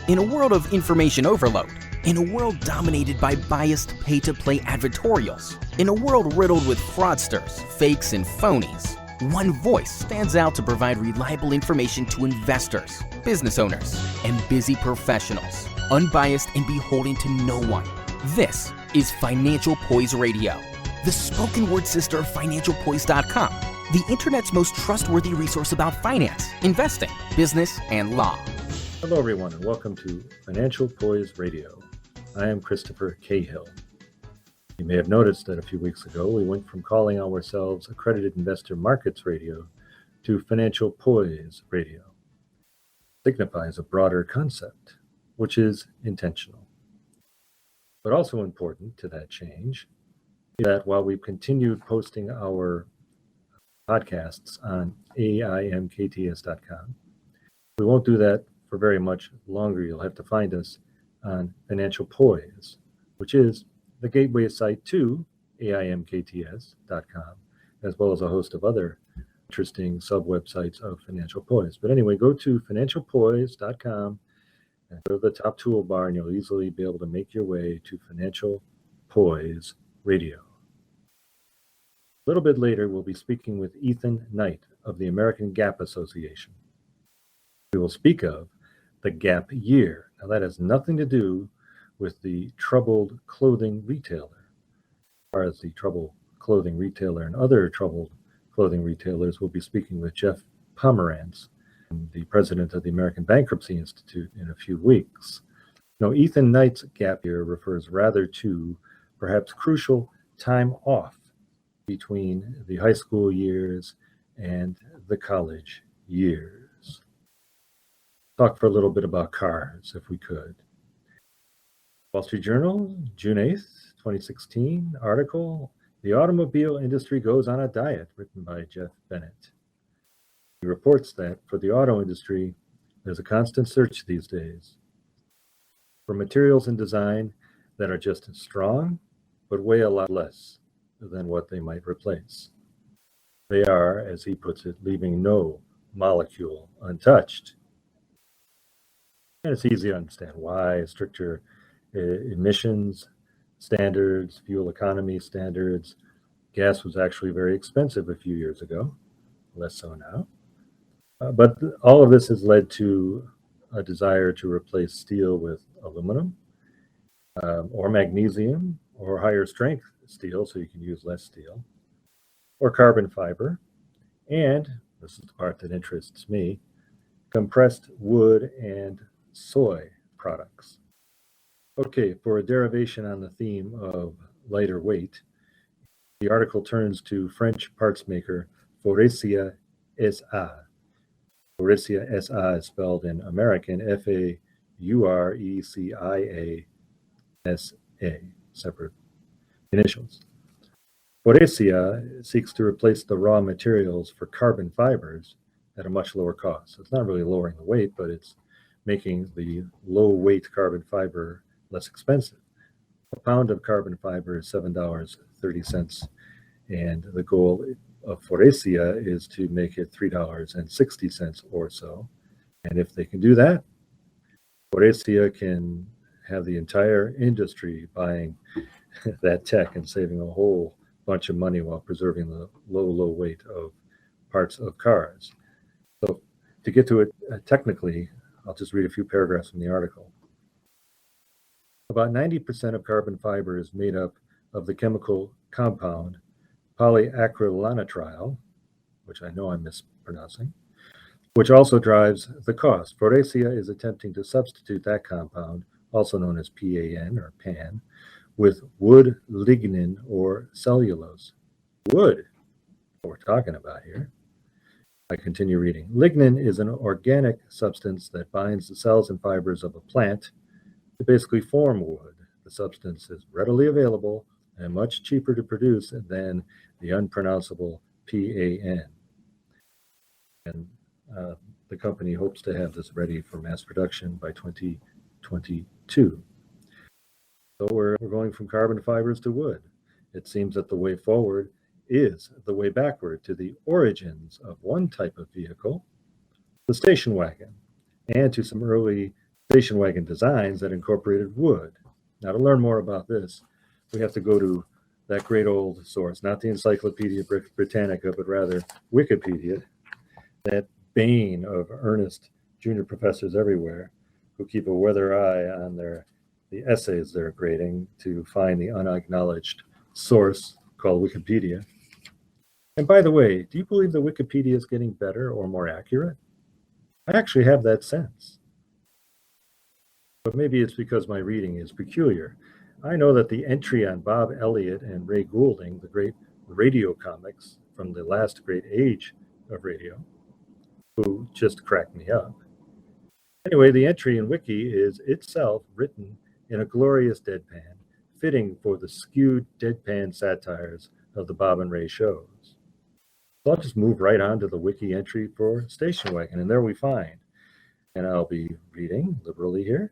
In a world of information overload, in a world dominated by biased pay-to-play advertorials, in a world riddled with fraudsters, fakes, and phonies, one voice stands out to provide reliable information to investors, business owners, and busy professionals, unbiased and beholden to no one. This is Financial Poise Radio, the spoken word sister of financialpoise.com, the internet's most trustworthy resource about finance, investing, business, and law. Hello, everyone, and welcome to Financial Poise Radio. I am Christopher Cahill. You may have noticed that a few weeks ago, we went from calling ourselves Accredited Investor Markets Radio to Financial Poise Radio. It signifies a broader concept, which is intentional. But also important to that change is that while we've continued posting our podcasts on aimkts.com, we won't do that for very much longer. You'll have to find us on Financial Poise, which is the gateway site to aimkts.com, as well as a host of other interesting sub-websites of Financial Poise. But anyway, go to financialpoise.com and go to the top toolbar, and you'll easily be able to make your way to Financial Poise Radio. A little bit later, we'll be speaking with Ethan Knight of the American Gap Association. We will speak of the gap year. Now, that has nothing to do with the troubled clothing retailer. As far as the troubled clothing retailer and other troubled clothing retailers, we'll be speaking with Jeff Pomerantz, the president of the American Bankruptcy Institute, in a few weeks. Now, Ethan Knight's gap year refers rather to perhaps crucial time off between the high school years and the college years. Talk for a little bit about cars, if we could. Wall Street Journal, June 8th, 2016, article, "The Automobile Industry Goes on a Diet," written by Jeff Bennett. He reports that for the auto industry, there's a constant search these days for materials and design that are just as strong, but weigh a lot less than what they might replace. They are, as he puts it, leaving no molecule untouched. And it's easy to understand why. Stricter emissions standards, fuel economy standards. Gas was actually very expensive a few years ago, less so now. But all of this has led to a desire to replace steel with aluminum or magnesium or higher strength steel, so you can use less steel, or carbon fiber, and, this is the part that interests me, compressed wood and soy products. Okay, for a derivation on the theme of lighter weight, the article turns to French parts maker Faurecia SA. Faurecia SA is spelled in American F-A-U-R-E-C-I-A-S-A, separate initials. Faurecia seeks to replace the raw materials for carbon fibers at a much lower cost. So it's not really lowering the weight, but it's making the low-weight carbon fiber less expensive. A pound of carbon fiber is $7.30, and the goal of Faurecia is to make it $3.60 or so. And if they can do that, Faurecia can have the entire industry buying that tech and saving a whole bunch of money while preserving the low weight of parts of cars. So to get to it technically, I'll just read a few paragraphs from the article. About 90% of carbon fiber is made up of the chemical compound polyacrylonitrile, which I know I'm mispronouncing, which also drives the cost. Faurecia is attempting to substitute that compound, also known as PAN or PAN, with wood lignin or cellulose. Wood, what we're talking about here. I continue reading. Lignin is an organic substance that binds the cells and fibers of a plant to basically form wood. The substance is readily available and much cheaper to produce than the unpronounceable PAN. And the company hopes to have this ready for mass production by 2022. So we're going from carbon fibers to wood. It seems that the way forward is the way backward to the origins of one type of vehicle, the station wagon, and to some early station wagon designs that incorporated wood. Now, to learn more about this, we have to go to that great old source, not the Encyclopedia Britannica, but rather Wikipedia, that bane of earnest junior professors everywhere who keep a weather eye on the essays they're grading to find the unacknowledged source called Wikipedia. And by the way, do you believe that Wikipedia is getting better or more accurate? I actually have that sense. But maybe it's because my reading is peculiar. I know that the entry on Bob Elliott and Ray Goulding, the great radio comics from the last great age of radio, who just cracked me up. Anyway, the entry in Wiki is itself written in a glorious deadpan, fitting for the skewed deadpan satires of the Bob and Ray shows. So I'll just move right on to the Wiki entry for station wagon, and there we find, and I'll be reading liberally here,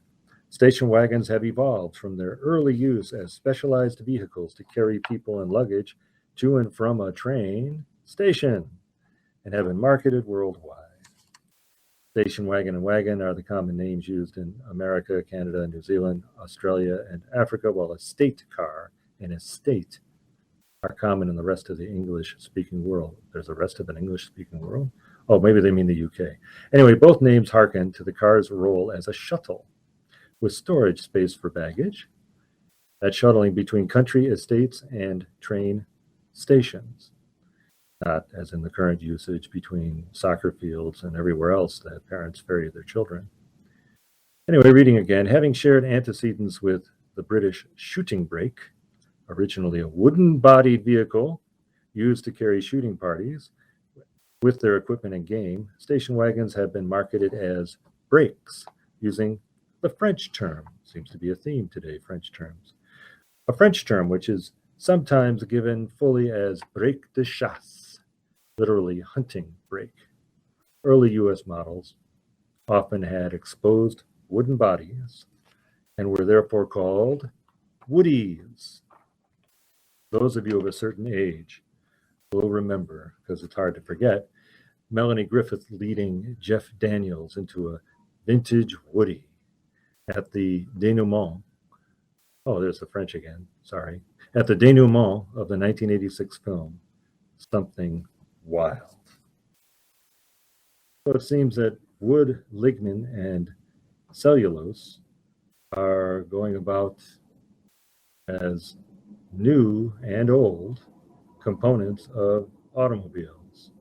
station wagons have evolved from their early use as specialized vehicles to carry people and luggage to and from a train station and have been marketed worldwide. Station wagon and wagon are the common names used in America, Canada, New Zealand, Australia, and Africa, while a state car and estate are common in the rest of the English-speaking world. There's a rest of an English-speaking world? Oh, maybe they mean the UK. Anyway, both names hearken to the car's role as a shuttle with storage space for baggage, that shuttling between country estates and train stations, not as in the current usage between soccer fields and everywhere else that parents ferry their children. Anyway, reading again, having shared antecedents with the British shooting brake, originally a wooden-bodied vehicle used to carry shooting parties with their equipment and game, station wagons have been marketed as brakes, using the French term. Seems to be a theme today, French terms. A French term which is sometimes given fully as brake de chasse, literally hunting brake. Early U.S. models often had exposed wooden bodies and were therefore called woodies. Those of you of a certain age will remember, because it's hard to forget, Melanie Griffith leading Jeff Daniels into a vintage woody at the denouement. Oh, there's the French again, sorry. At the denouement of the 1986 film, Something Wild. So it seems that wood, lignin, and cellulose are going about as new and old components of automobiles.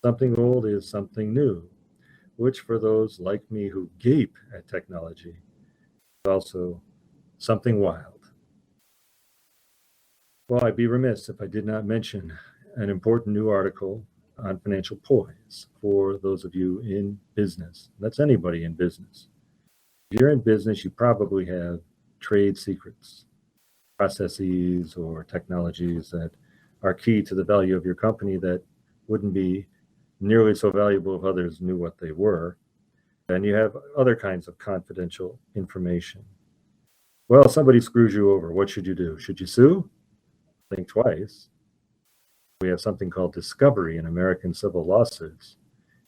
Something old is something new, which for those like me who gape at technology is also something wild. Well, I'd be remiss if I did not mention an important new article on financial poise for those of you in business. That's anybody in business. If you're in business, you probably have trade secrets, processes or technologies that are key to the value of your company that wouldn't be nearly so valuable if others knew what they were. And you have other kinds of confidential information. Well, somebody screws you over. What should you do? Should you sue? Think twice. We have something called discovery in American civil lawsuits,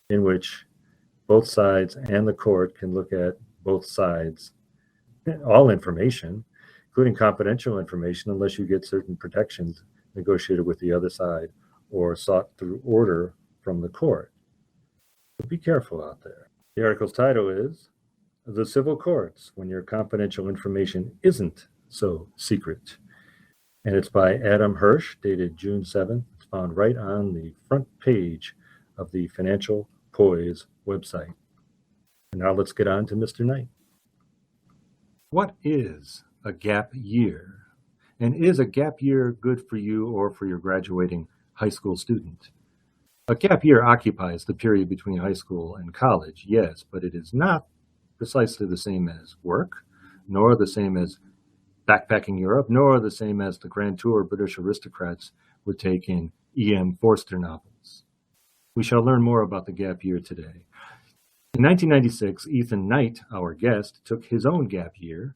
in which both sides and the court can look at both sides, all information, including confidential information, unless you get certain protections negotiated with the other side or sought through order from the court. But be careful out there. The article's title is The Civil Courts When Your Confidential Information Isn't So Secret. And it's by Adam Hirsch, dated June 7th. It's found right on the front page of the Financial Poise website. And now let's get on to Mr. Knight. What is a gap year? And is a gap year good for you or for your graduating high school student? A gap year occupies the period between high school and college, yes, but it is not precisely the same as work, nor the same as backpacking Europe, nor the same as the grand tour British aristocrats would take in E.M. Forster novels. We shall learn more about the gap year today. In 1996, Ethan Knight, our guest, took his own gap year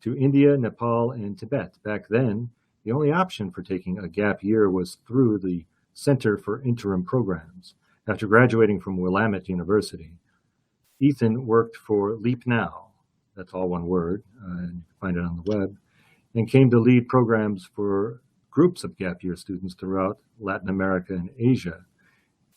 to India, Nepal, and Tibet. Back then, the only option for taking a gap year was through the Center for Interim Programs. After graduating from Willamette University, Ethan worked for LEAPNOW, that's all one word, and you can find it on the web, and came to lead programs for groups of gap year students throughout Latin America and Asia.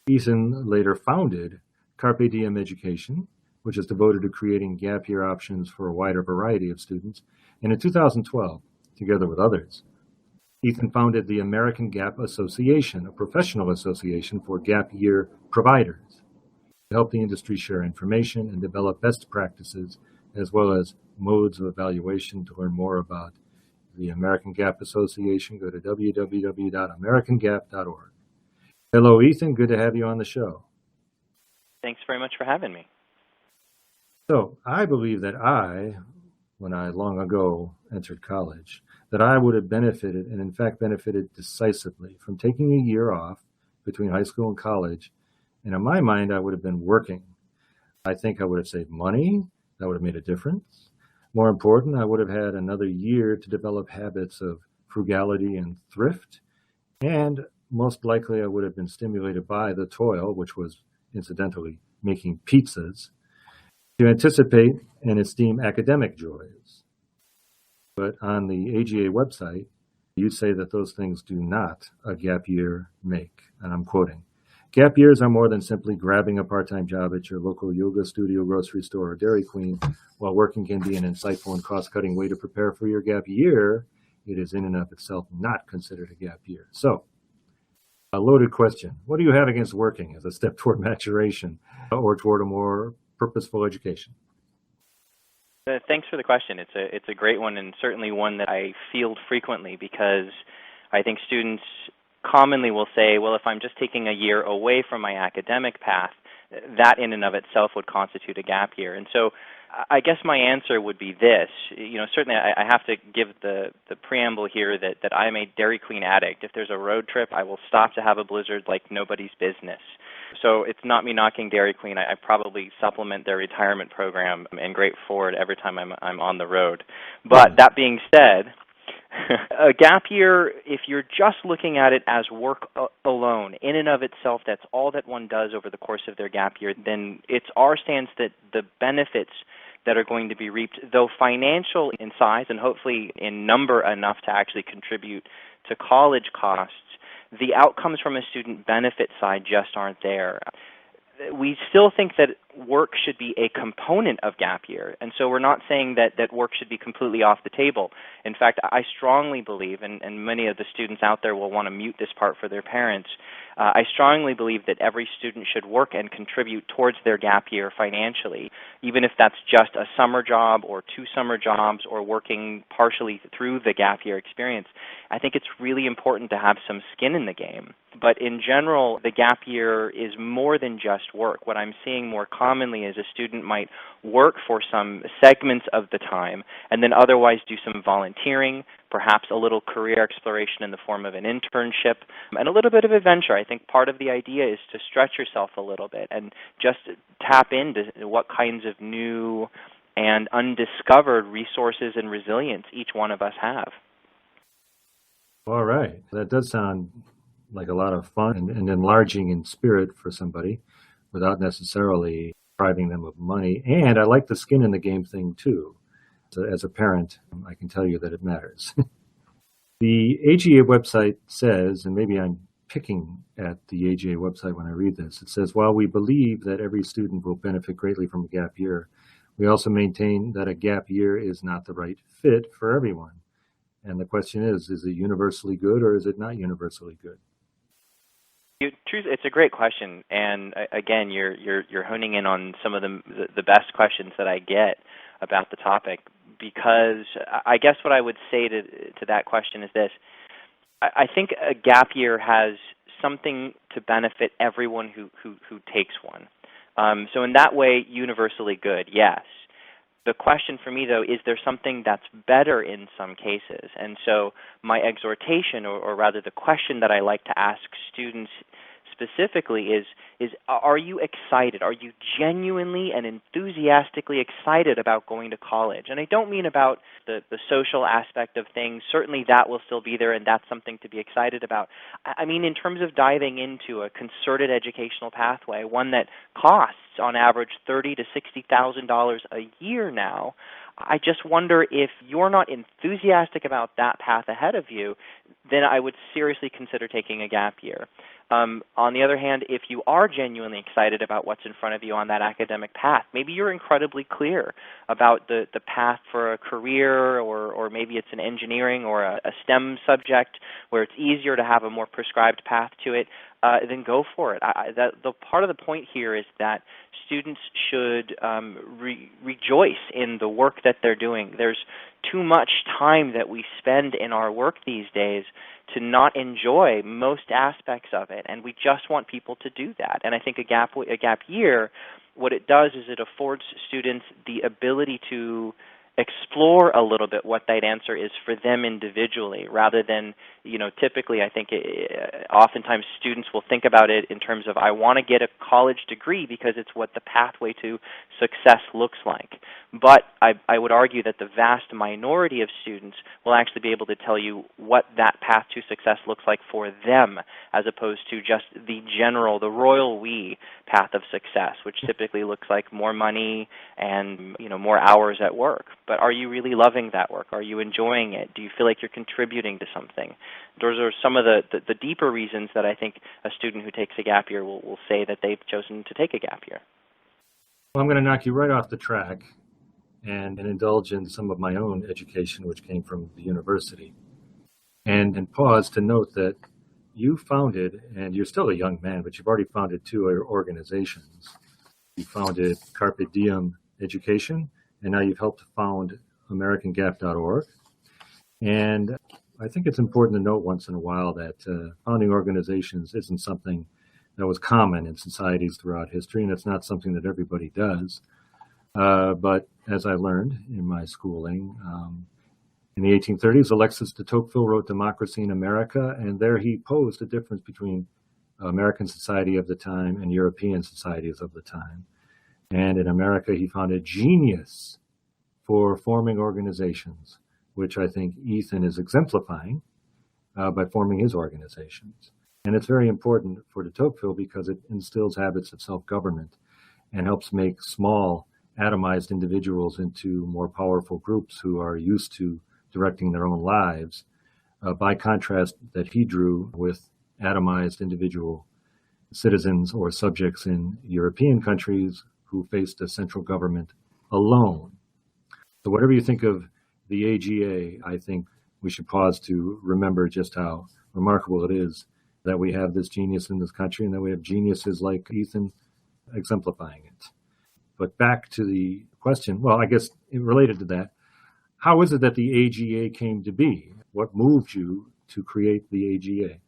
Ethan later founded Carpe Diem Education, which is devoted to creating gap year options for a wider variety of students. And in 2012, together with others, Ethan founded the American Gap Association, a professional association for gap year providers, to help the industry share information and develop best practices, as well as modes of evaluation. To learn more about the American Gap Association, go to www.americangap.org. Hello, Ethan. Good to have you on the show. Thanks very much for having me. So I believe that when I long ago entered college, that I would have benefited, and in fact benefited decisively, from taking a year off between high school and college. And in my mind, I would have been working. I think I would have saved money. That would have made a difference. More important, I would have had another year to develop habits of frugality and thrift. And most likely, I would have been stimulated by the toil, which was incidentally making pizzas, to anticipate and esteem academic joys. But on the AGA website, you say that those things do not a gap year make. And I'm quoting, "Gap years are more than simply grabbing a part-time job at your local yoga studio, grocery store, or Dairy Queen. While working can be an insightful and cost-cutting way to prepare for your gap year, it is in and of itself not considered a gap year." So, a loaded question. What do you have against working as a step toward maturation or toward a more purposeful education? Thanks for the question. It's a great one, and certainly one that I field frequently, because I think students commonly will say, well, if I'm just taking a year away from my academic path, that in and of itself would constitute a gap year. And so I guess my answer would be this. Certainly I have to give the preamble here that I'm a Dairy Queen addict. If there's a road trip, I will stop to have a Blizzard like nobody's business. So it's not me knocking Dairy Queen. I probably supplement their retirement program and great forward every time I'm on the road. But that being said, a gap year, if you're just looking at it as work alone, in and of itself, that's all that one does over the course of their gap year, then it's our stance that the benefits that are going to be reaped, though financial in size and hopefully in number enough to actually contribute to college costs, the outcomes from a student benefit side just aren't there. We still think that work should be a component of gap year, and so we're not saying that work should be completely off the table. In fact, I strongly believe, and many of the students out there will want to mute this part for their parents, I strongly believe that every student should work and contribute towards their gap year financially, even if that's just a summer job or 2 summer jobs or working partially through the gap year experience. I think it's really important to have some skin in the game. But in general, the gap year is more than just work. What I'm seeing more commonly is a student might work for some segments of the time and then otherwise do some volunteering, perhaps a little career exploration in the form of an internship, and a little bit of adventure. I think part of the idea is to stretch yourself a little bit and just tap into what kinds of new and undiscovered resources and resilience each one of us have. All right. That does sound like a lot of fun and enlarging in spirit for somebody without necessarily depriving them of money. And I like the skin in the game thing too. So as a parent, I can tell you that it matters. The AGA website says, and maybe I'm picking at the AGA website when I read this, it says, while we believe that every student will benefit greatly from a gap year, we also maintain that a gap year is not the right fit for everyone. And the question is it universally good or is it not universally good? It's a great question, and again, you're honing in on some of the best questions that I get about the topic, because I guess what I would say to that question is this. I think a gap year has something to benefit everyone who takes one. So in that way, universally good, yes. The question for me, though, is there something that's better in some cases? And so my exhortation, or rather the question that I like to ask students specifically is are you excited? Are you genuinely and enthusiastically excited about going to college? And I don't mean about the social aspect of things. Certainly that will still be there, and that's something to be excited about. I mean in terms of diving into a concerted educational pathway, one that costs on average $30,000 to $60,000 a year now. I just wonder if you're not enthusiastic about that path ahead of you, then I would seriously consider taking a gap year. On the other hand, if you are genuinely excited about what's in front of you on that academic path, maybe you're incredibly clear about the path for a career, or maybe it's an engineering or a STEM subject where it's easier to have a more prescribed path to it, then go for it. The part of the point here is that students should rejoice in the work that they're doing. There's too much time that we spend in our work these days to not enjoy most aspects of it, and we just want people to do that. And I think a gap year, what it does is it affords students the ability to explore a little bit what that answer is for them individually, rather than, typically I think oftentimes students will think about it in terms of, I want to get a college degree because it's what the pathway to success looks like. But I would argue that the vast minority of students will actually be able to tell you what that path to success looks like for them, as opposed to just the royal we path of success, which typically looks like more money and more hours at work. But are you really loving that work? Are you enjoying it? Do you feel like you're contributing to something? Those are some of the deeper reasons that I think a student who takes a gap year will say that they've chosen to take a gap year. Well, I'm going to knock you right off the track and indulge in some of my own education, which came from the university. And pause to note that you founded, and you're still a young man, but you've already founded 2 organizations. You founded Carpe Diem Education, and now you've helped found AmericanGap.org. And I think it's important to note once in a while that founding organizations isn't something that was common in societies throughout history, and it's not something that everybody does. But as I learned in my schooling, in the 1830s, Alexis de Tocqueville wrote Democracy in America, and there he posed a difference between American society of the time and European societies of the time. And in America, he found a genius for forming organizations, which I think Ethan is exemplifying by forming his organizations. And it's very important for de Tocqueville because it instills habits of self-government and helps make small, atomized individuals into more powerful groups who are used to directing their own lives, by contrast that he drew with atomized individual citizens or subjects in European countries who faced a central government alone. So whatever you think of the AGA, I think we should pause to remember just how remarkable it is that we have this genius in this country and that we have geniuses like Ethan exemplifying it. But back to the question, well, I guess related to that, how is it that the AGA came to be? What moved you to create the AGA?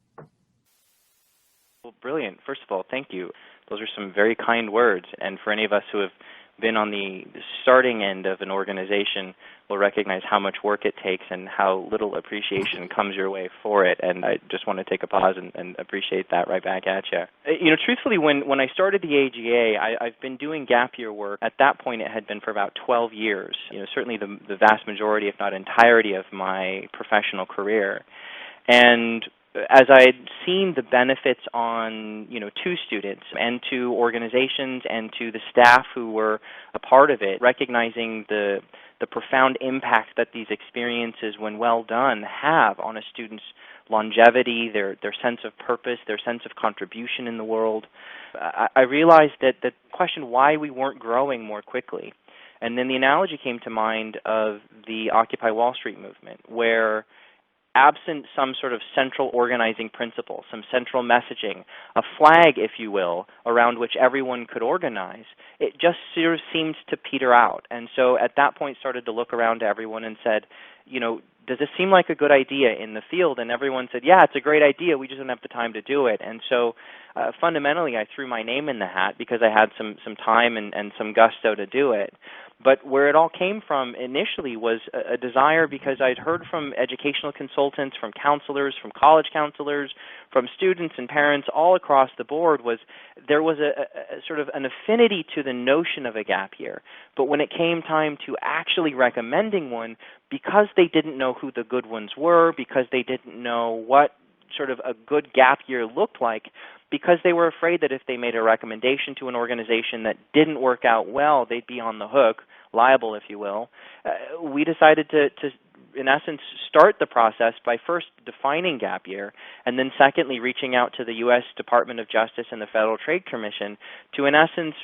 Well, brilliant. First of all, thank you. Those are some very kind words. And for any of us who have been on the starting end of an organization will recognize how much work it takes and how little appreciation comes your way for it. And I just want to take a pause and appreciate that right back at you. Truthfully, when I started the AGA, I've been doing gap year work. At that point, it had been for about 12 years. Certainly the vast majority, if not entirety, of my professional career. And as I had seen the benefits to students and to organizations and to the staff who were a part of it, recognizing the profound impact that these experiences, when well done, have on a student's longevity, their sense of purpose, their sense of contribution in the world, I realized that the question why we weren't growing more quickly. And then the analogy came to mind of the Occupy Wall Street movement, where absent some sort of central organizing principle, some central messaging, a flag, if you will, around which everyone could organize, it just sort of seemed to peter out. And so at that point started to look around to everyone and said, does this seem like a good idea in the field? And everyone said, yeah, it's a great idea. We just don't have the time to do it. And so fundamentally I threw my name in the hat because I had some time and some gusto to do it. But where it all came from initially was a desire, because I'd heard from educational consultants, from counselors, from college counselors, from students and parents all across the board, was there was a sort of an affinity to the notion of a gap year. But when it came time to actually recommending one, because they didn't know who the good ones were, because they didn't know what sort of a good gap year looked like, because they were afraid that if they made a recommendation to an organization that didn't work out well, they'd be on the hook, liable, if you will. We decided to, in essence, start the process by first defining gap year, and then secondly, reaching out to the U.S. Department of Justice and the Federal Trade Commission to, in essence,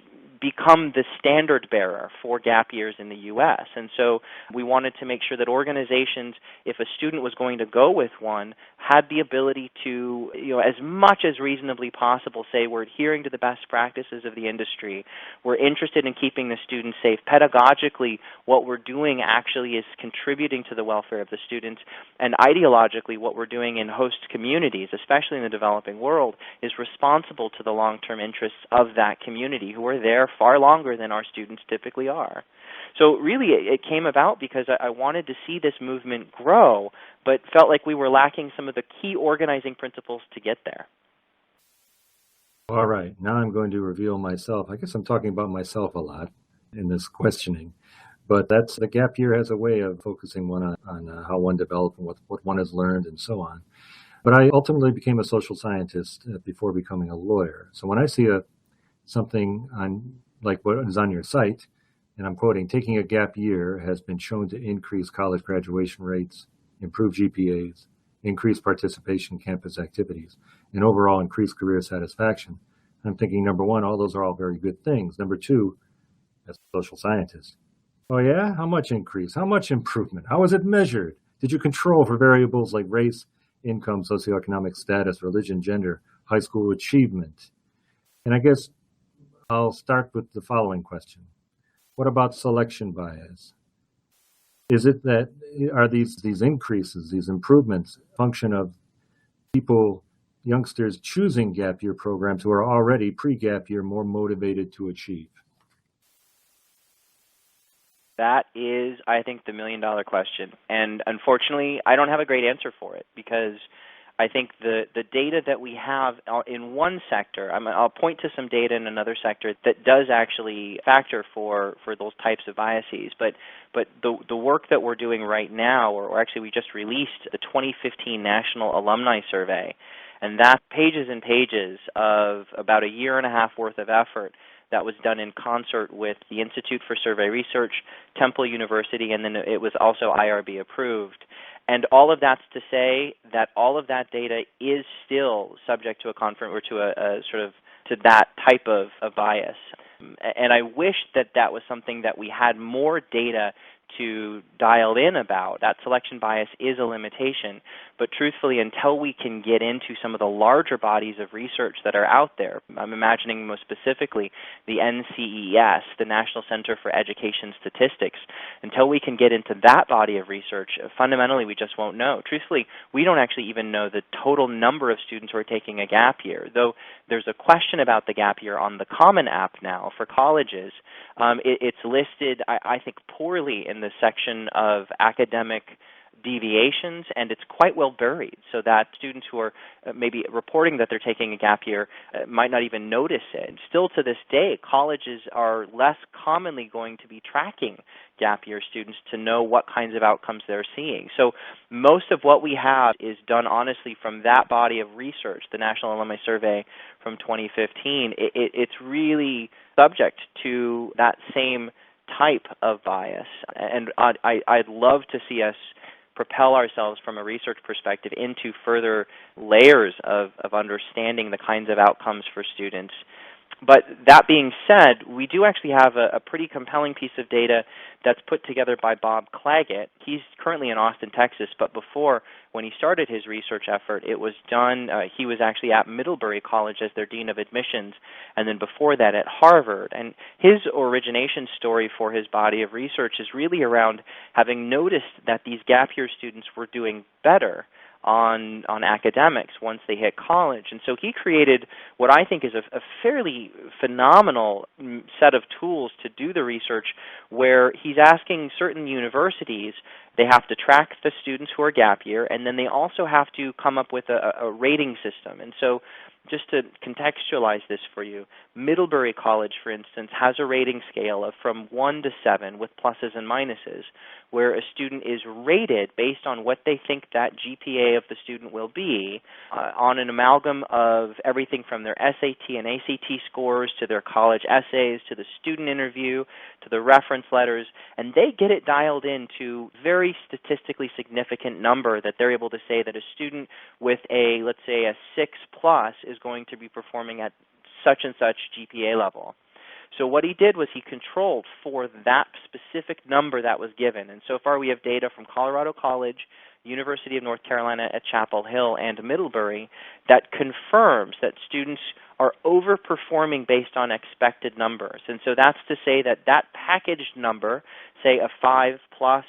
become the standard bearer for gap years in the U.S. And so we wanted to make sure that organizations, if a student was going to go with one, had the ability to, as much as reasonably possible, say we're adhering to the best practices of the industry, we're interested in keeping the students safe. Pedagogically, what we're doing actually is contributing to the welfare of the students, and ideologically, what we're doing in host communities, especially in the developing world, is responsible to the long-term interests of that community, who are there far longer than our students typically are. So really it came about because I wanted to see this movement grow, but felt like we were lacking some of the key organizing principles to get there. All right, now I'm going to reveal myself. I guess I'm talking about myself a lot in this questioning, but that's the gap year has a way of focusing one on how one developed and what one has learned and so on. But I ultimately became a social scientist before becoming a lawyer. So when I see something on like what is on your site, and I'm quoting, taking a gap year has been shown to increase college graduation rates, improve GPAs, increase participation in campus activities, and overall increase career satisfaction. I'm thinking, number one, all those are all very good things. Number two, as a social scientist, oh yeah, how much increase? How much improvement? How is it measured? Did you control for variables like race, income, socioeconomic status, religion, gender, high school achievement? And I guess I'll start with the following question. What about selection bias? Is it that, are these increases, these improvements, function of people, youngsters choosing gap year programs who are already pre-gap year more motivated to achieve? That is, I think, the million-dollar question. And unfortunately, I don't have a great answer for it, because I think the data that we have in one sector, I'll point to some data in another sector that does actually factor for those types of biases. But the work that we're doing right now, or actually we just released the 2015 National Alumni Survey, and that's pages and pages of about a year and a half worth of effort that was done in concert with the Institute for Survey Research, Temple University, and then it was also IRB approved. And all of that's to say that all of that data is still subject to to that type of bias. And I wish that that was something that we had more data to dial in about. That selection bias is a limitation, but truthfully, until we can get into some of the larger bodies of research that are out there, I'm imagining most specifically the NCES, the National Center for Education Statistics, until we can get into that body of research, fundamentally we just won't know. Truthfully, we don't actually even know the total number of students who are taking a gap year, though there's a question about the gap year on the Common App now for colleges. It's listed, I think, poorly in the section of academic deviations, and it's quite well buried, so that students who are maybe reporting that they're taking a gap year might not even notice it. Still to this day, colleges are less commonly going to be tracking gap year students to know what kinds of outcomes they're seeing. So most of what we have is done honestly from that body of research, the National Alumni Survey from 2015. It's really subject to that same type of bias, and I'd love to see us propel ourselves from a research perspective into further layers of understanding the kinds of outcomes for students. But that being said, we do actually have a pretty compelling piece of data that's put together by Bob Claggett. He's currently in Austin, Texas, but before, when he started his research effort, it was done, he was actually at Middlebury College as their Dean of Admissions, and then before that at Harvard. And his origination story for his body of research is really around having noticed that these gap year students were doing better on academics once they hit college. And so he created what I think is a fairly phenomenal set of tools to do the research, where he's asking certain universities They have to track the students who are gap year, and then they also have to come up with a rating system. And so just to contextualize this for you, Middlebury College, for instance, has a rating scale of from 1 to 7 with pluses and minuses, where a student is rated based on what they think that GPA of the student will be on an amalgam of everything from their SAT and ACT scores to their college essays to the student interview to the reference letters, and they get it dialed into very statistically significant number that they're able to say that a student with a, let's say, a 6 plus is going to be performing at such and such GPA level. So what he did was he controlled for that specific number that was given. And so far we have data from Colorado College, University of North Carolina at Chapel Hill, and Middlebury that confirms that students are overperforming based on expected numbers. And so that's to say that that packaged number, say a 5 plus,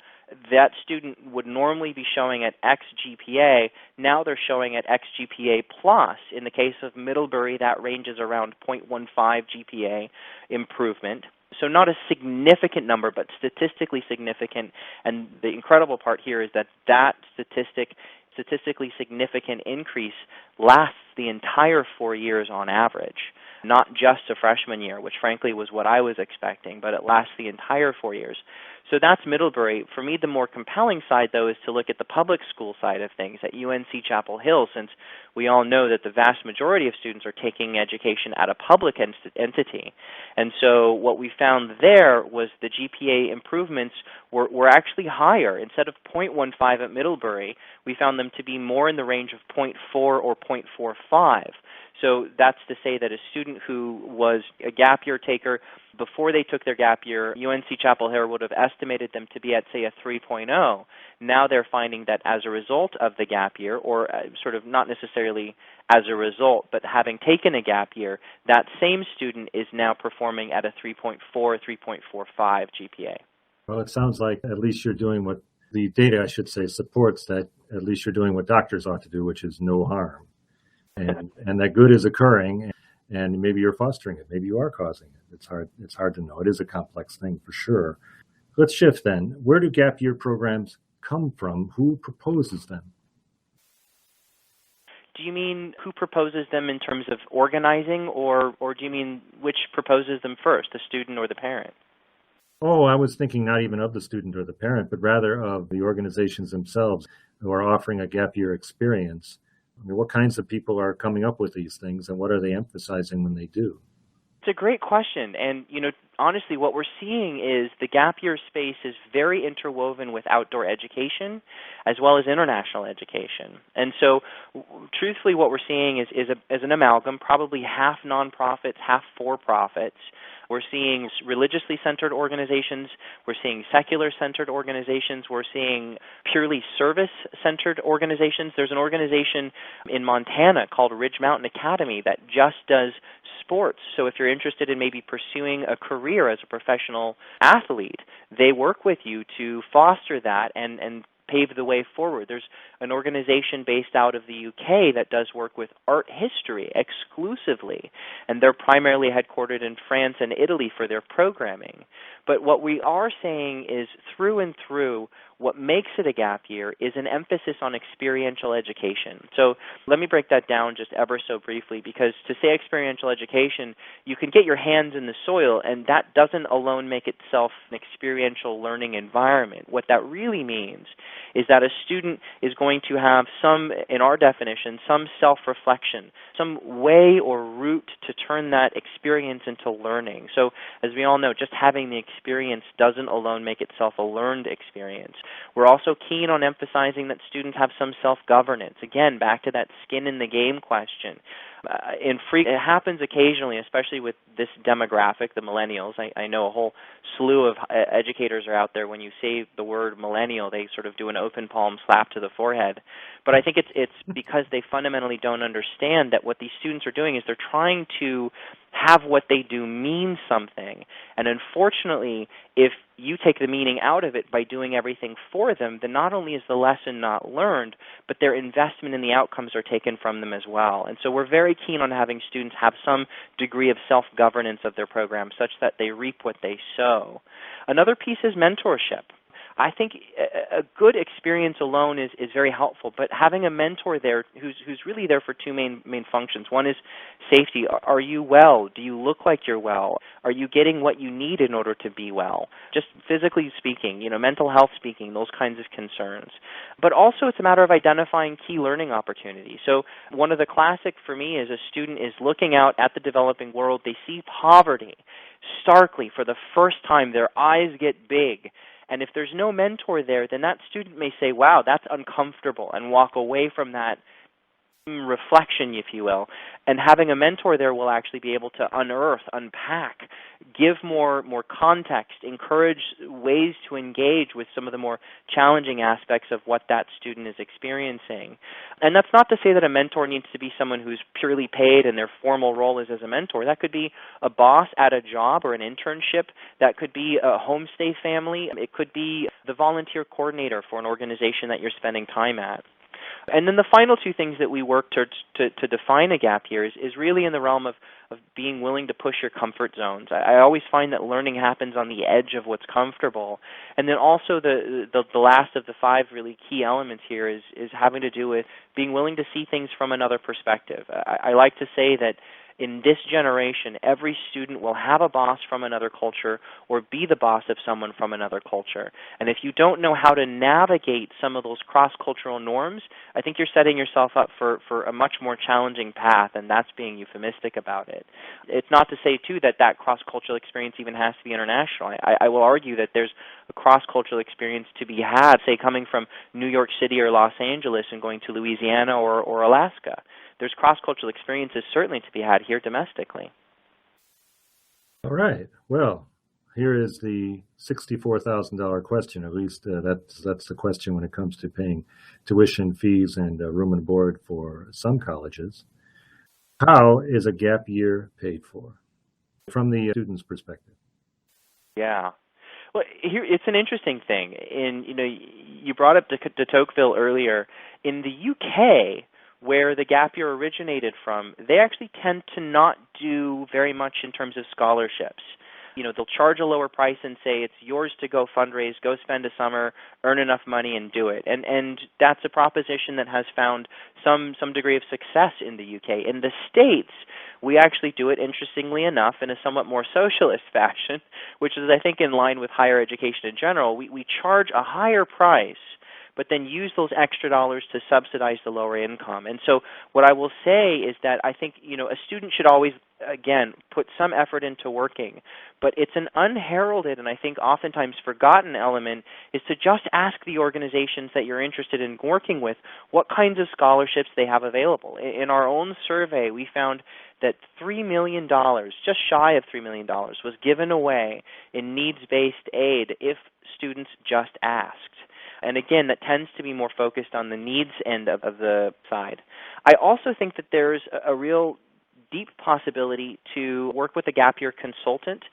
that student would normally be showing at X GPA. Now they're showing at X GPA plus. In the case of Middlebury, that ranges around 0.15 GPA improvement. So not a significant number, but statistically significant. And the incredible part here is that that statistically significant increase lasts the entire 4 years on average, not just a freshman year, which frankly was what I was expecting, but it lasts the entire 4 years. So that's Middlebury. For me, the more compelling side, though, is to look at the public school side of things at UNC Chapel Hill, since we all know that the vast majority of students are taking education at a public entity. And so what we found there was the GPA improvements were actually higher. Instead of 0.15 at Middlebury, we found them to be more in the range of 0.4 or 0.45. So that's to say that a student who was a gap year taker, before they took their gap year, UNC Chapel Hill would have estimated them to be at, say, a 3.0. Now they're finding that as a result of the gap year, or sort of not necessarily as a result, but having taken a gap year, that same student is now performing at a 3.4, 3.45 GPA. Well, it sounds like at least you're doing what the data, I should say, supports, that at least you're doing what doctors ought to do, which is no harm. And that good is occurring, and maybe you're fostering it. Maybe you are causing it. It's hard to know. It is a complex thing for sure. Let's shift then. Where do gap year programs come from? Who proposes them? Do you mean who proposes them in terms of organizing, or do you mean which proposes them first, the student or the parent? Oh, I was thinking not even of the student or the parent, but rather of the organizations themselves who are offering a gap year experience. I mean, what kinds of people are coming up with these things, and what are they emphasizing when they do? It's a great question. And, honestly, what we're seeing is the gap year space is very interwoven with outdoor education as well as international education. And so, truthfully, what we're seeing is an amalgam, probably half nonprofits, half for-profits. We're seeing religiously centered organizations. We're seeing secular centered organizations. We're seeing purely service centered organizations. There's an organization in Montana called Ridge Mountain Academy that just does sports. So if you're interested in maybe pursuing a career as a professional athlete, they work with you to foster that and pave the way forward. There's an organization based out of the UK that does work with art history exclusively, and they're primarily headquartered in France and Italy for their programming. But what we are saying is, through and through, what makes it a gap year is an emphasis on experiential education. So let me break that down just ever so briefly, because to say experiential education, you can get your hands in the soil, and that doesn't alone make itself an experiential learning environment. What that really means is that a student is going to have some, in our definition, some self-reflection, some way or route to turn that experience into learning. So as we all know, just having the experience doesn't alone make itself a learned experience. We're also keen on emphasizing that students have some self-governance. Again, back to that skin in the game question. It happens occasionally, especially with this demographic, the millennials. I know a whole slew of educators are out there. When you say the word millennial, they sort of do an open palm slap to the forehead. But I think it's because they fundamentally don't understand that what these students are doing is they're trying to have what they do mean something. And unfortunately, if you take the meaning out of it by doing everything for them, then not only is the lesson not learned, but their investment in the outcomes are taken from them as well. And so we're very keen on having students have some degree of self-governance of their program such that they reap what they sow. Another piece is mentorship. I think a good experience alone is very helpful, but having a mentor there who's really there for two main functions. One is safety. Are you well? Do you look like you're well? Are you getting what you need in order to be well? Just physically speaking, mental health speaking, those kinds of concerns. But also it's a matter of identifying key learning opportunities. So one of the classic for me is a student is looking out at the developing world. They see poverty starkly for the first time. Their eyes get big. And if there's no mentor there, then that student may say, wow, that's uncomfortable, and walk away from that reflection, if you will. And having a mentor there will actually be able to unearth, unpack, give more context, encourage ways to engage with some of the more challenging aspects of what that student is experiencing. And that's not to say that a mentor needs to be someone who's purely paid and their formal role is as a mentor. That could be a boss at a job or an internship. That could be a homestay family. It could be the volunteer coordinator for an organization that you're spending time at. And then the final two things that we work to define a gap year is really in the realm of being willing to push your comfort zones. I always find that learning happens on the edge of what's comfortable. And then also the last of the five really key elements here is having to do with being willing to see things from another perspective. I like to say that in this generation, every student will have a boss from another culture or be the boss of someone from another culture. And if you don't know how to navigate some of those cross-cultural norms, I think you're setting yourself up for a much more challenging path, and that's being euphemistic about it. It's not to say, too, that cross-cultural experience even has to be international. I will argue that there's a cross-cultural experience to be had, say, coming from New York City or Los Angeles and going to Louisiana or Alaska. There's cross-cultural experiences certainly to be had here domestically. All right. Well, here is the $64,000 question. At least that's the question when it comes to paying tuition, fees, and room and board for some colleges. How is a gap year paid for from the student's perspective? Yeah. Well, here it's an interesting thing. You brought up de Tocqueville earlier. In the UK, where the gap year originated from, they actually tend to not do very much in terms of scholarships. They'll charge a lower price and say it's yours to go fundraise, go spend a summer, earn enough money, and do it. And that's a proposition that has found some degree of success in the UK. In the States, we actually do it, interestingly enough, in a somewhat more socialist fashion, which is, I think, in line with higher education in general. We charge a higher price, but then use those extra dollars to subsidize the lower income. And so what I will say is that I think, a student should always, again, put some effort into working. But it's an unheralded and I think oftentimes forgotten element is to just ask the organizations that you're interested in working with what kinds of scholarships they have available. In our own survey, we found that $3 million, just shy of $3 million, was given away in needs-based aid if students just asked. And again, that tends to be more focused on the needs end of the side. I also think that there's a real deep possibility to work with a gap year consultant.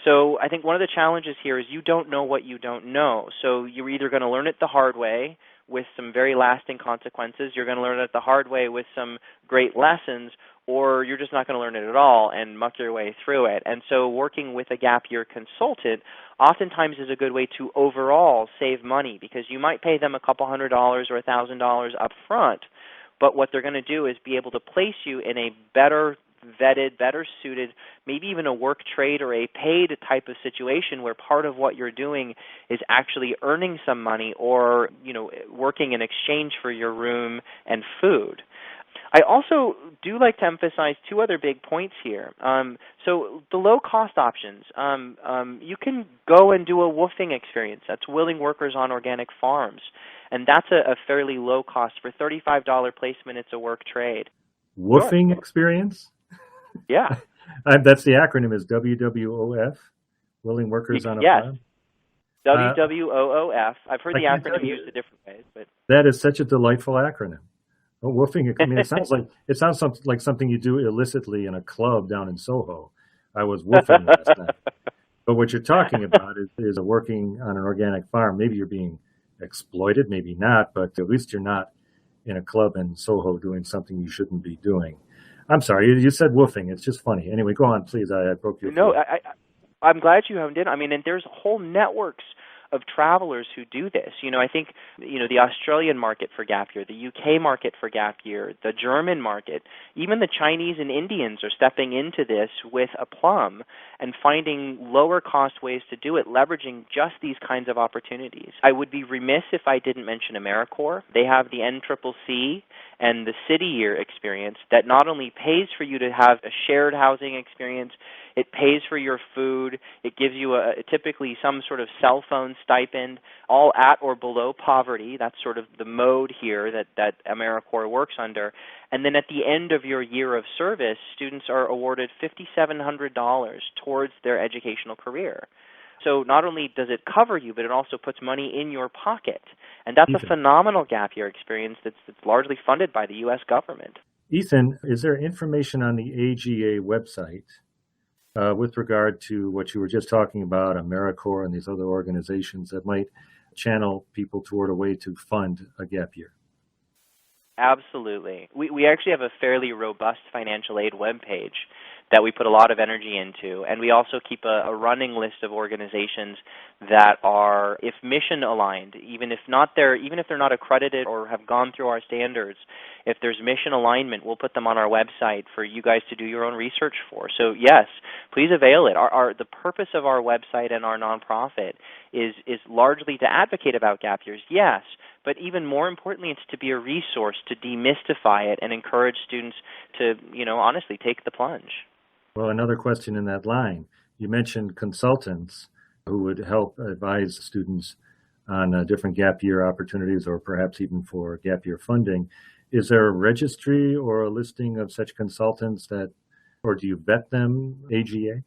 So I think one of the challenges here is you don't know what you don't know. So you're either going to learn it the hard way with some very lasting consequences, you're going to learn it the hard way with some great lessons, or you're just not going to learn it at all and muck your way through it. And so working with a gap year consultant oftentimes is a good way to overall save money because you might pay them a couple $100 or $1,000 up front, but what they're going to do is be able to place you in a better vetted, better suited, maybe even a work trade or a paid type of situation where part of what you're doing is actually earning some money or, working in exchange for your room and food. I also do like to emphasize two other big points here. So the low-cost options, you can go and do a woofing experience. That's willing workers on organic farms. And that's a fairly low cost. For $35 placement, it's a work trade. Woofing experience? Yeah. That's the acronym is WWOF, Willing Workers on a Farm? WWOOF. I've heard the acronym used in different ways. But that is such a delightful acronym. Well, woofing, it sounds like something you do illicitly in a club down in Soho. I was woofing last night. But what you're talking about is working on an organic farm. Maybe you're being exploited, maybe not, but at least you're not in a club in Soho doing something you shouldn't be doing. I'm sorry, you said woofing. It's just funny. Anyway, go on, please. I broke your floor. I'm glad you haven't did. And there's whole networks of travelers who do this. I think, the Australian market for gap year, the UK market for gap year, the German market, even the Chinese and Indians are stepping into this with aplomb and finding lower cost ways to do it, leveraging just these kinds of opportunities. I would be remiss if I didn't mention AmeriCorps. They have the NCCC and the City Year experience that not only pays for you to have a shared housing experience, it pays for your food, it gives you typically some sort of cell phone stipend, all at or below poverty. That's sort of the mode here that AmeriCorps works under. And then at the end of your year of service, students are awarded $5,700 towards their educational career. So not only does it cover you, but it also puts money in your pocket. And that's a phenomenal gap year experience that's largely funded by the U.S. government. Ethan, is there information on the AGA website with regard to what you were just talking about, AmeriCorps and these other organizations that might channel people toward a way to fund a gap year? Absolutely. We actually have a fairly robust financial aid webpage that we put a lot of energy into, and we also keep a running list of organizations that are, if mission aligned, even if they're not accredited or have gone through our standards, if there's mission alignment, we'll put them on our website for you guys to do your own research for. So yes, please avail it. The purpose of our website and our nonprofit is largely to advocate about gap years, yes, but even more importantly, it's to be a resource to demystify it and encourage students to, honestly take the plunge. Well, another question in that line. You mentioned consultants who would help advise students on different gap year opportunities or perhaps even for gap year funding. Is there a registry or a listing of such consultants or do you vet them, AGA?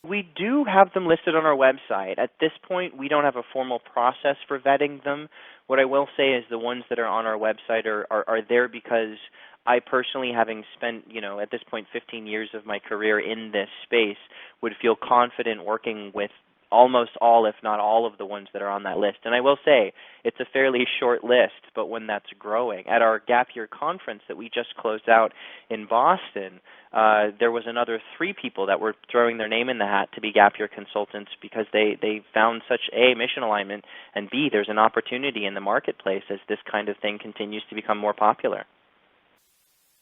We do have them listed on our website. At this point, we don't have a formal process for vetting them. What I will say is the ones that are on our website are there because I personally, having spent, at this point 15 years of my career in this space, would feel confident working with almost all, if not all, of the ones that are on that list. And I will say, it's a fairly short list, but one that's growing. At our Gap Year conference that we just closed out in Boston, there was another 3 people that were throwing their name in the hat to be Gap Year consultants because they found such A, mission alignment, and B, there's an opportunity in the marketplace as this kind of thing continues to become more popular.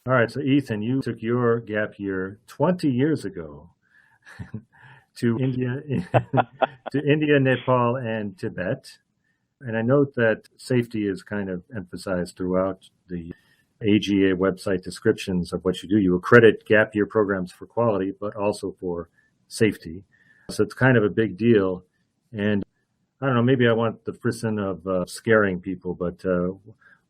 All right, so Ethan, you took your gap year 20 years ago to India, Nepal, and Tibet. And I note that safety is kind of emphasized throughout the AGA website descriptions of what you do. You accredit gap year programs for quality, but also for safety. So it's kind of a big deal. And I don't know, maybe I want the frisson of scaring people, but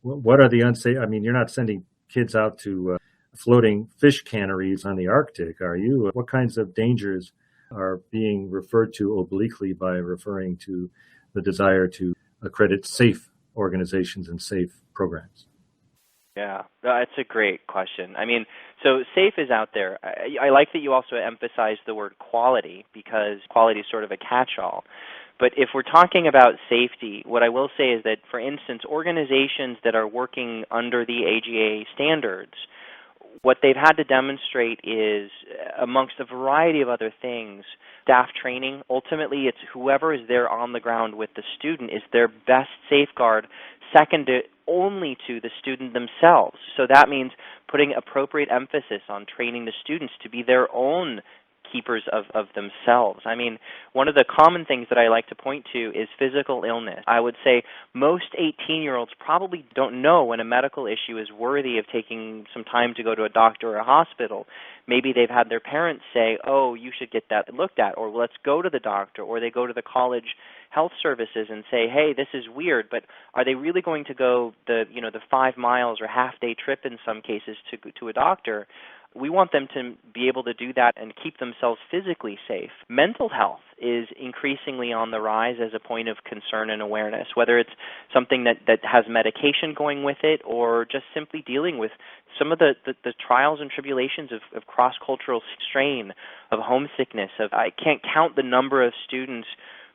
what are the unsafe? I mean, you're not sending kids out to floating fish canneries on the Arctic, are you? What kinds of dangers are being referred to obliquely by referring to the desire to accredit safe organizations and safe programs? Yeah, that's a great question. I mean, so SAFE is out there. I like that you also emphasize the word quality because quality is sort of a catch-all. But if we're talking about safety, what I will say is that, for instance, organizations that are working under the AGA standards, what they've had to demonstrate is, amongst a variety of other things, staff training. Ultimately, it's whoever is there on the ground with the student is their best safeguard, second only to the student themselves. So that means putting appropriate emphasis on training the students to be their own keepers of themselves. I mean, one of the common things that I like to point to is physical illness. I would say most 18-year-olds probably don't know when a medical issue is worthy of taking some time to go to a doctor or a hospital. Maybe they've had their parents say, oh, you should get that looked at, or let's go to the doctor, or they go to the college health services and say, hey, this is weird, but are they really going to go the 5 miles or half-day trip in some cases to a doctor? We want them to be able to do that and keep themselves physically safe. Mental health is increasingly on the rise as a point of concern and awareness, whether it's something that has medication going with it or just simply dealing with some of the trials and tribulations of cross-cultural strain, of homesickness. I can't count the number of students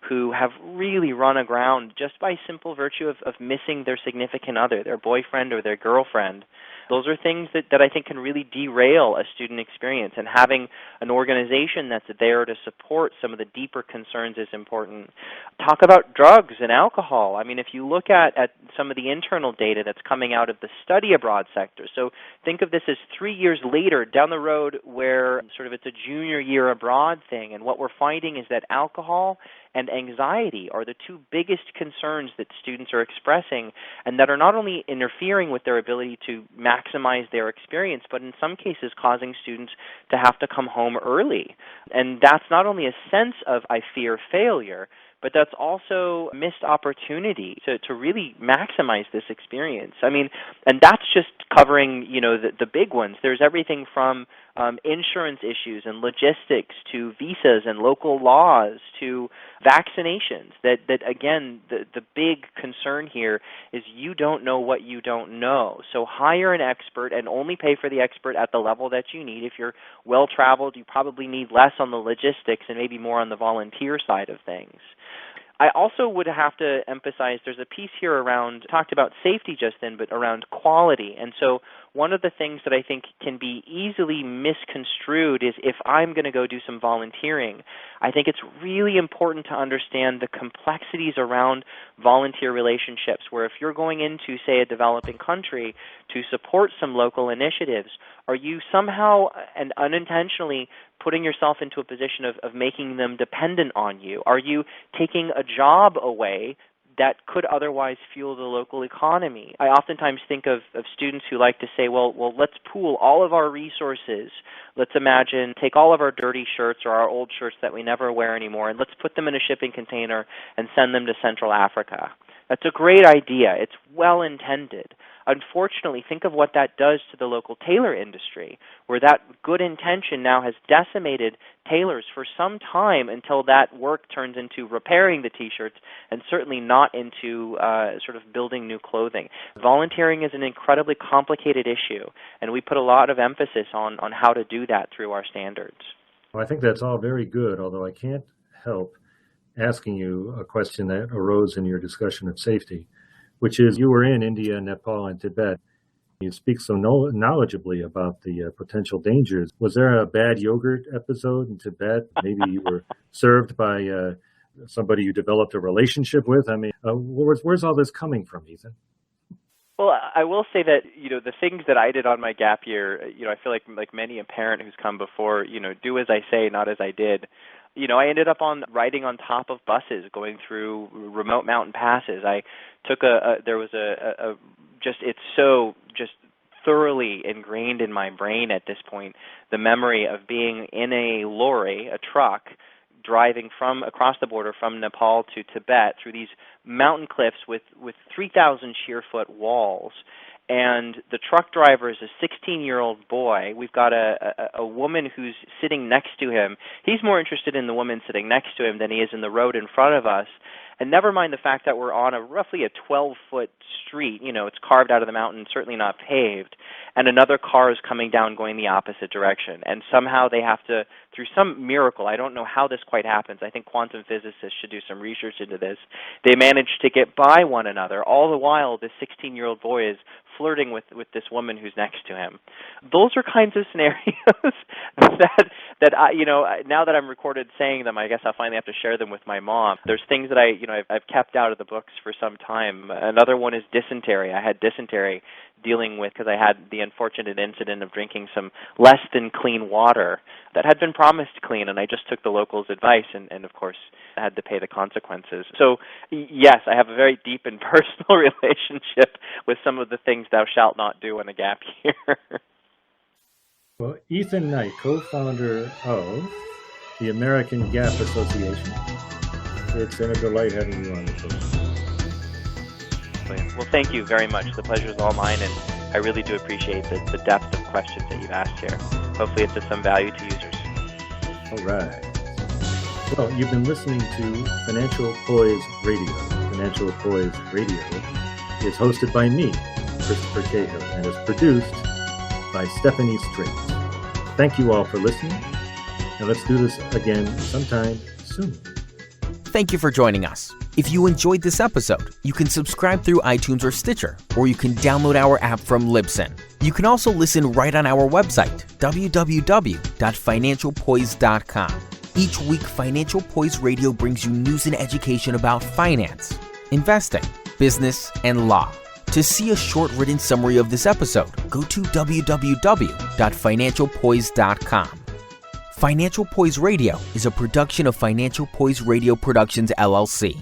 who have really run aground just by simple virtue of missing their significant other, their boyfriend or their girlfriend. Those are things that I think can really derail a student experience, and having an organization that's there to support some of the deeper concerns is important. Talk about drugs and alcohol. I mean, if you look at some of the internal data that's coming out of the study abroad sector, so think of this as 3 years later down the road where sort of it's a junior year abroad thing, and what we're finding is that alcohol and anxiety are the two biggest concerns that students are expressing, and that are not only interfering with their ability to maximize their experience, but in some cases causing students to have to come home early. And that's not only a sense of, I fear failure, but that's also a missed opportunity to really maximize this experience. I mean, and that's just covering, the big ones. There's everything from insurance issues and logistics to visas and local laws to vaccinations. That again, the big concern here is you don't know what you don't know. So hire an expert and only pay for the expert at the level that you need. If you're well-traveled, you probably need less on the logistics and maybe more on the volunteer side of things. I also would have to emphasize there's a piece here around, talked about safety just then, but around quality. And so one of the things that I think can be easily misconstrued is if I'm going to go do some volunteering, I think it's really important to understand the complexities around volunteer relationships, where if you're going into, say, a developing country to support some local initiatives, are you somehow and unintentionally putting yourself into a position of making them dependent on you? Are you taking a job away that could otherwise fuel the local economy? I oftentimes think of students who like to say, well, let's pool all of our resources. Let's imagine, take all of our dirty shirts or our old shirts that we never wear anymore, and let's put them in a shipping container and send them to Central Africa. That's a great idea. It's well-intended. Unfortunately, think of what that does to the local tailor industry, where that good intention now has decimated tailors for some time until that work turns into repairing the T-shirts and certainly not into sort of building new clothing. Volunteering is an incredibly complicated issue, and we put a lot of emphasis on how to do that through our standards. Well, I think that's all very good, although I can't help asking you a question that arose in your discussion of safety, which is you were in India, Nepal, and Tibet. You speak so knowledgeably about the potential dangers. Was there a bad yogurt episode in Tibet? Maybe you were served by somebody you developed a relationship with? I mean, where's all this coming from, Ethan? Well, I will say that, the things that I did on my gap year, I feel like many a parent who's come before, do as I say, not as I did. I ended up riding on top of buses, going through remote mountain passes. I took it's so just thoroughly ingrained in my brain at this point, the memory of being in a lorry, a truck, driving from across the border from Nepal to Tibet through these mountain cliffs with 3,000 sheer foot walls. And the truck driver is a 16-year-old boy. We've got a woman who's sitting next to him. He's more interested in the woman sitting next to him than he is in the road in front of us. And never mind the fact that we're on roughly a 12-foot street. It's carved out of the mountain, certainly not paved. And another car is coming down going the opposite direction. And somehow they have to, through some miracle, I don't know how this quite happens. I think quantum physicists should do some research into this. They manage to get by one another. All the while, this 16-year-old boy is flirting with this woman who's next to him. Those are kinds of scenarios that I, now that I'm recorded saying them, I guess I'll finally have to share them with my mom. There's things that I've kept out of the books for some time. Another one is dysentery. I had dysentery dealing with because I had the unfortunate incident of drinking some less than clean water that had been promised clean, and I just took the locals' advice and of course had to pay the consequences. So yes, I have a very deep and personal relationship with some of the things thou shalt not do in a gap year. Well, Ethan Knight, co-founder of the American Gap Association. It's been a delight having you on the show. Well, thank you very much. The pleasure is all mine, and I really do appreciate the depth of questions that you've asked here. Hopefully it's of some value to users. All right. Well, you've been listening to Financial Poise Radio. Financial Poise Radio is hosted by me, Christopher Cahill, and is produced by Stephanie Strait. Thank you all for listening, and let's do this again sometime soon. Thank you for joining us. If you enjoyed this episode, you can subscribe through iTunes or Stitcher, or you can download our app from Libsyn. You can also listen right on our website, www.financialpoise.com. Each week, Financial Poise Radio brings you news and education about finance, investing, business, and law. To see a short written summary of this episode, go to www.financialpoise.com. Financial Poise Radio is a production of Financial Poise Radio Productions, LLC.